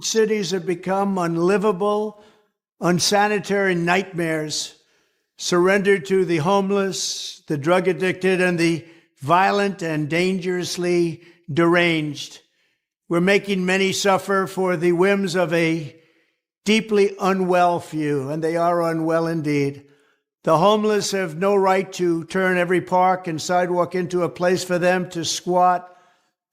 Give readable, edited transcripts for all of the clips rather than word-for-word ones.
Cities have become unlivable, unsanitary nightmares, surrendered to the homeless, the drug addicted, and the violent and dangerously deranged. We're making many suffer for the whims of a deeply unwell few, and they are unwell indeed. The homeless have no right to turn every park and sidewalk into a place for them to squat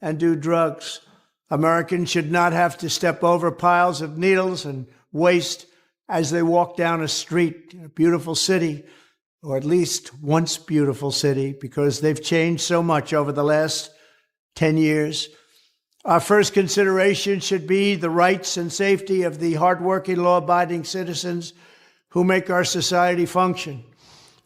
and do drugs. Americans should not have to step over piles of needles and waste as they walk down a street in a beautiful city, or at least once beautiful city, because they've changed so much over the last 10 years. Our first consideration should be the rights and safety of the hardworking, law-abiding citizens who make our society function.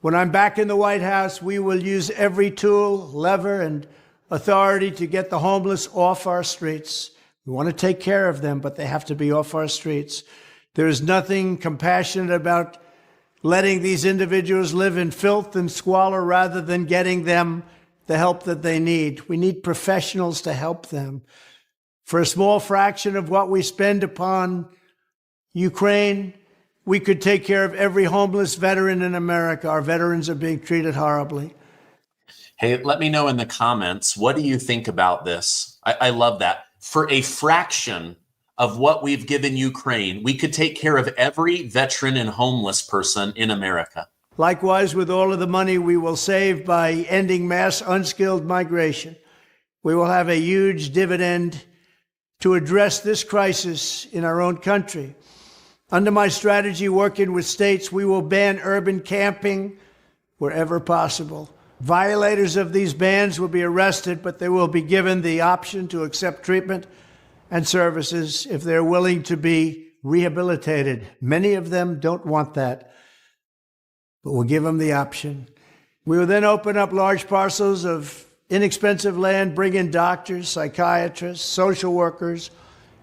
When I'm back in the White House, we will use every tool, lever, and authority to get the homeless off our streets. We want to take care of them, but they have to be off our streets. There is nothing compassionate about letting these individuals live in filth and squalor rather than getting them the help that they need. We need professionals to help them. For a small fraction of what we spend upon Ukraine, we could take care of every homeless veteran in America. Our veterans are being treated horribly. Hey, let me know in the comments, what do you think about this? I love that. For a fraction of what we've given Ukraine, we could take care of every veteran and homeless person in America. Likewise, with all of the money we will save by ending mass unskilled migration, we will have a huge dividend to address this crisis in our own country. Under my strategy, working with states, we will ban urban camping wherever possible. Violators of these bans will be arrested, but they will be given the option to accept treatment and services if they're willing to be rehabilitated. Many of them don't want that, but we'll give them the option. We will then open up large parcels of inexpensive land, bring in doctors, psychiatrists, social workers,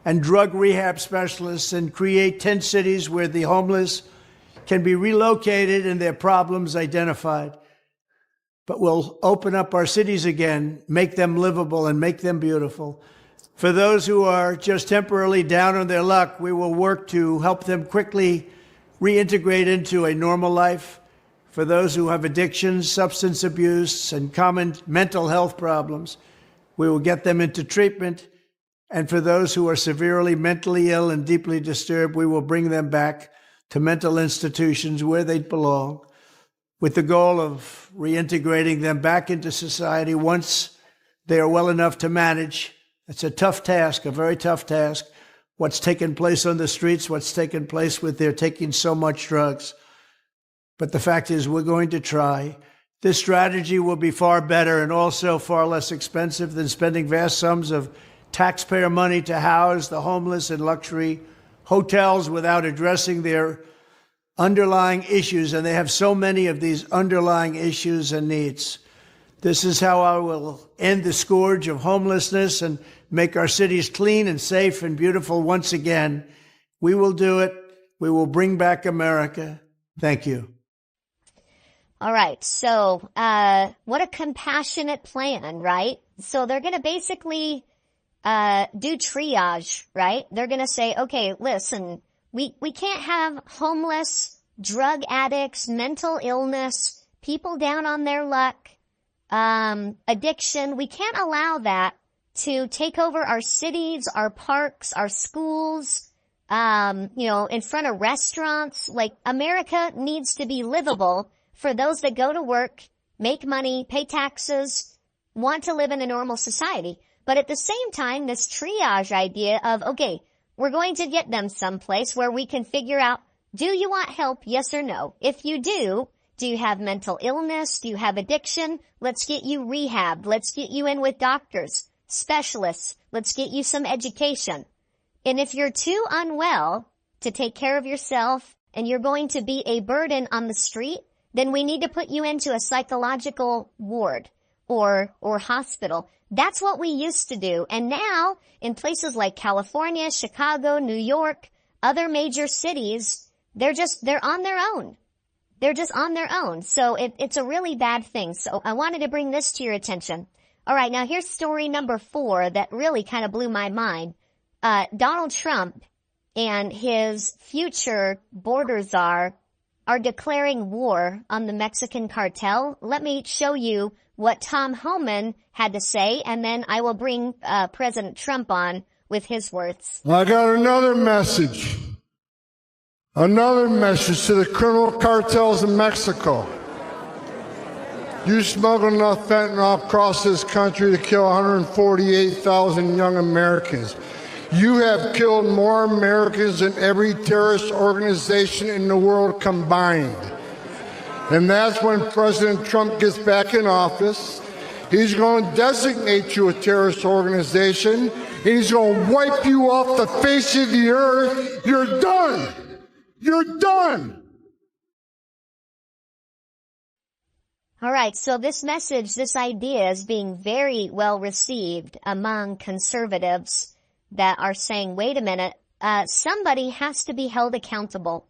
and drug rehab specialists, and create 10 cities where the homeless can be relocated and their problems identified. But we'll open up our cities again, make them livable and make them beautiful. For those who are just temporarily down on their luck, we will work to help them quickly reintegrate into a normal life. For those who have addictions, substance abuse, and common mental health problems, we will get them into treatment. And for those who are severely mentally ill and deeply disturbed, we will bring them back to mental institutions where they belong, with the goal of reintegrating them back into society once they are well enough to manage. It's a tough task, a very tough task. What's taken place on the streets, what's taken place with their taking so much drugs. But the fact is, we're going to try. This strategy will be far better and also far less expensive than spending vast sums of taxpayer money to house the homeless in luxury hotels without addressing their underlying issues. And they have so many of these underlying issues and needs. This is how I will end the scourge of homelessness and make our cities clean and safe and beautiful once again. We will do it. We will bring back America. Thank you. All right. So, what a compassionate plan, right? So they're going to basically, do triage, right? They're going to say, okay, listen, we can't have homeless, drug addicts, mental illness, people down on their luck, addiction. We can't allow that to take over our cities, our parks, our schools, in front of restaurants. Like, America needs to be livable for those that go to work, make money, pay taxes, want to live in a normal society. But at the same time, this triage idea of, okay, we're going to get them someplace where we can figure out, do you want help? Yes or no? If you do you have mental illness? Do you have addiction? Let's get you rehabbed. Let's get you in with doctors, specialists. Let's get you some education. And if you're too unwell to take care of yourself and you're going to be a burden on the street, then we need to put you into a psychological ward or hospital. That's what we used to do. And now in places like California, Chicago, New York, other major cities, they're on their own. They're just on their own. So it's a really bad thing. So I wanted to bring this to your attention. All right. Now here's story number 4 that really kind of blew my mind. Donald Trump and his future border czar are declaring war on the Mexican cartel. Let me show you what Tom Homan had to say, and then I will bring President Trump on with his words. I got another message. Another message to the criminal cartels in Mexico. You smuggled enough fentanyl across this country to kill 148,000 young Americans. You have killed more Americans than every terrorist organization in the world combined. And that's when President Trump gets back in office. He's going to designate you a terrorist organization. And he's going to wipe you off the face of the earth. You're done. You're done. All right, so this message, this idea is being very well received among conservatives that are saying, wait a minute, somebody has to be held accountable.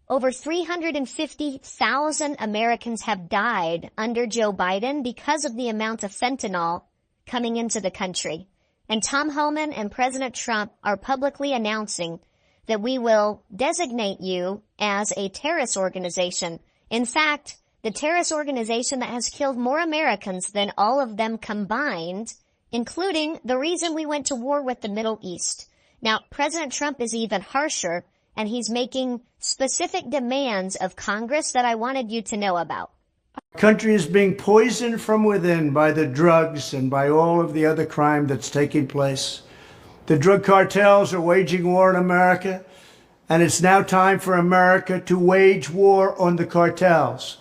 Over 350,000 Americans have died under Joe Biden because of the amount of fentanyl coming into the country. And Tom Homan and President Trump are publicly announcing that we will designate you as a terrorist organization. In fact, the terrorist organization that has killed more Americans than all of them combined, including the reason we went to war with the Middle East. Now, President Trump is even harsher, and he's making specific demands of Congress that I wanted you to know about. Our country is being poisoned from within by the drugs and by all of the other crime that's taking place. The drug cartels are waging war in America, and it's now time for America to wage war on the cartels.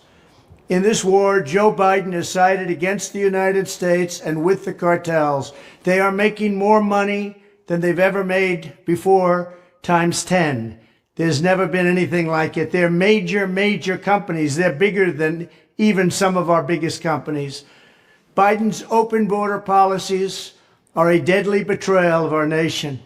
In this war, Joe Biden has sided against the United States and with the cartels. They are making more money than they've ever made before, times 10. There's never been anything like it. They're major, major companies. They're bigger than even some of our biggest companies. Biden's open border policies are a deadly betrayal of our nation.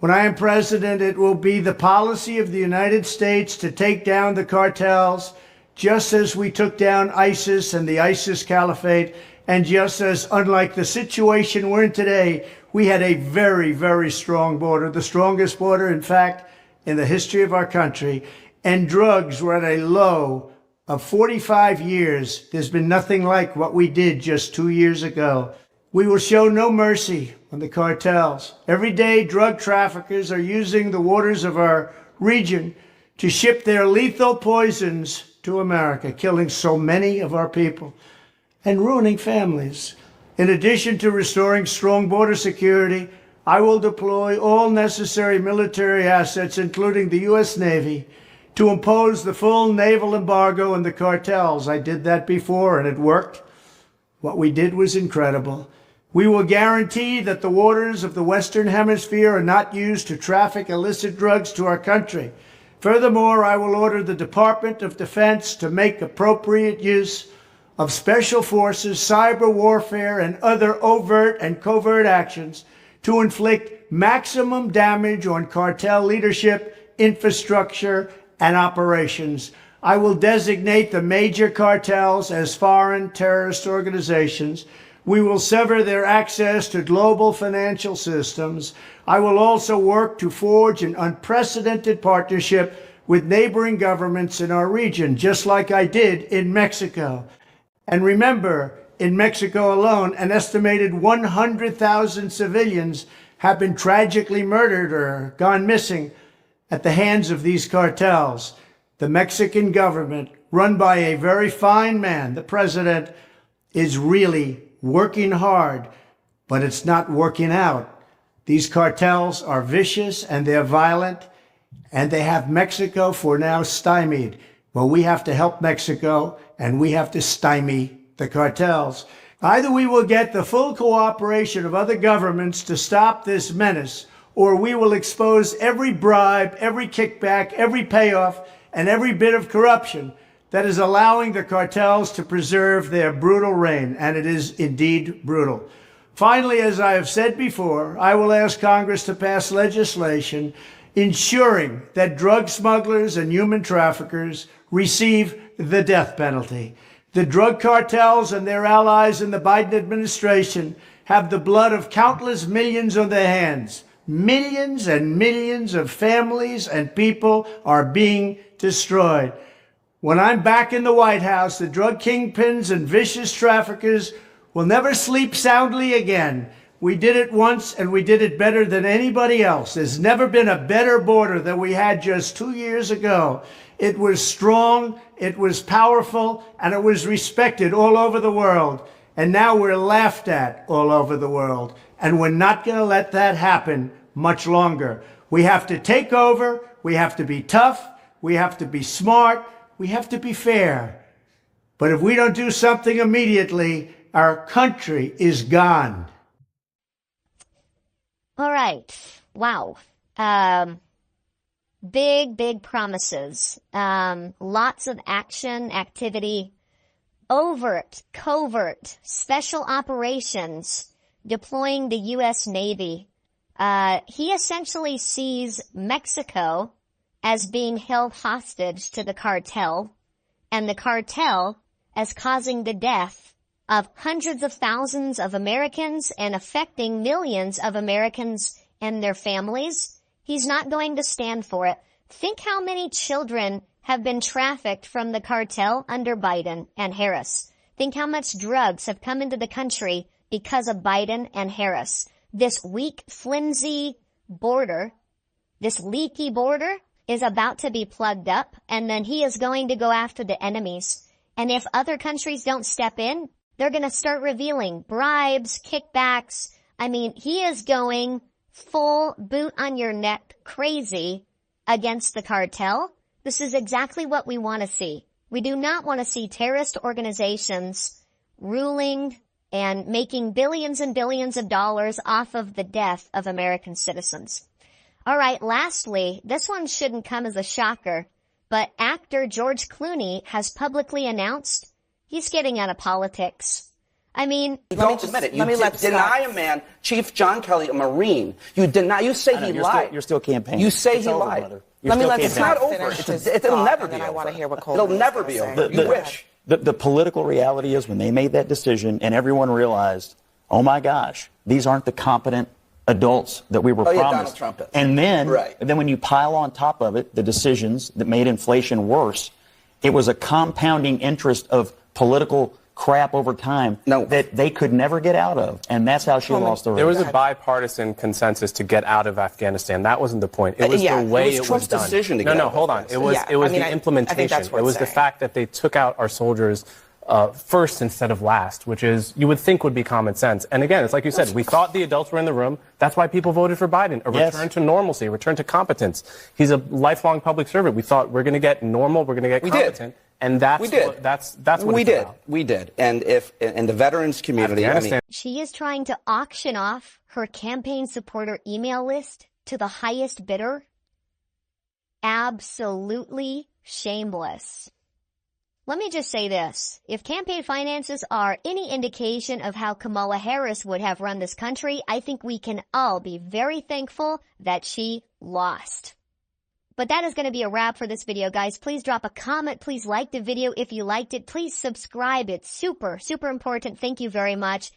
When I am president, it will be the policy of the United States to take down the cartels, just as we took down ISIS and the ISIS caliphate, and just as, unlike the situation we're in today, we had a very, very strong border, the strongest border, in fact, in the history of our country, and drugs were at a low of 45 years. There's been nothing like what we did just 2 years ago. We will show no mercy on the cartels. Every day, drug traffickers are using the waters of our region to ship their lethal poisons to America, killing so many of our people and ruining families. In addition to restoring strong border security, I will deploy all necessary military assets, including the U.S. Navy, to impose the full naval embargo on the cartels. I did that before, and it worked. What we did was incredible. We will guarantee that the waters of the Western Hemisphere are not used to traffic illicit drugs to our country. Furthermore, I will order the Department of Defense to make appropriate use of special forces, cyber warfare, and other overt and covert actions to inflict maximum damage on cartel leadership, infrastructure, and operations. I will designate the major cartels as foreign terrorist organizations. We will sever their access to global financial systems. I will also work to forge an unprecedented partnership with neighboring governments in our region, just like I did in Mexico. And remember, in Mexico alone, an estimated 100,000 civilians have been tragically murdered or gone missing at the hands of these cartels. The Mexican government, run by a very fine man, the president, is really working hard, but it's not working out. These cartels are vicious and they're violent, and they have Mexico for now stymied. Well, we have to help Mexico, and we have to stymie the cartels. Either we will get the full cooperation of other governments to stop this menace, or we will expose every bribe, every kickback, every payoff, and every bit of corruption that is allowing the cartels to preserve their brutal reign, and it is indeed brutal. Finally, as I have said before, I will ask Congress to pass legislation ensuring that drug smugglers and human traffickers receive the death penalty. The drug cartels and their allies in the Biden administration have the blood of countless millions on their hands. Millions and millions of families and people are being destroyed. When I'm back in the White House, the drug kingpins and vicious traffickers will never sleep soundly again. We did it once, and we did it better than anybody else. There's never been a better border than we had just 2 years ago. It was strong, it was powerful, and it was respected all over the world. And now we're laughed at all over the world. And we're not going to let that happen much longer. We have to take over. We have to be tough. We have to be smart. We have to be fair. But if we don't do something immediately, our country is gone. All right. Wow. Big promises. Lots of action, activity, overt, covert, special operations, deploying the U.S. Navy. He essentially sees Mexico as being held hostage to the cartel, and the cartel as causing the death of hundreds of thousands of Americans and affecting millions of Americans and their families. He's not going to stand for it. Think how many children have been trafficked from the cartel under Biden and Harris. Think how much drugs have come into the country because of Biden and Harris. This weak, flimsy border, this leaky border is about to be plugged up, and then he is going to go after the enemies. And if other countries don't step in, they're going to start revealing bribes, kickbacks. I mean, he is going full boot on your neck crazy against the cartel. This is exactly what we want to see. We do not want to see terrorist organizations ruling and making billions and billions of dollars off of the death of American citizens. All right, lastly, this one shouldn't come as a shocker, but actor George Clooney has publicly announced he's getting out of politics. I mean, you don't admit it. You deny a man, Chief John Kelly, a Marine. You deny. You say he lied. You're still campaigning. You say it's he over, lied. Brother. It's not over. It'll never be over. I want to hear what Cole It'll never be over. You wish. The political reality is when they made that decision and everyone realized, oh my gosh, these aren't the competent adults that we were promised. Donald Trump is. And then when you pile on top of it the decisions that made inflation worse, it was a compounding interest of political crap over time that they could never get out of. And that's how she lost the race. There was a bipartisan consensus to get out of Afghanistan. That wasn't the point. It was the way it was done. Decision to get out. Hold on. It was the implementation. It was the fact that they took out our soldiers first instead of last, which is you would think would be common sense. And again, it's like you said, we thought the adults were in the room. That's why people voted for Biden. A return to normalcy, a return to competence. He's a lifelong public servant. We thought we're going to get normal, we're going to get competent. And that's what it's about. We did. And if in the veterans community, I mean, she is trying to auction off her campaign supporter email list to the highest bidder. Absolutely shameless. Let me just say this. If campaign finances are any indication of how Kamala Harris would have run this country, I think we can all be very thankful that she lost. But that is going to be a wrap for this video, guys. Please drop a comment. Please like the video if you liked it. Please subscribe. It's super important. Thank you very much.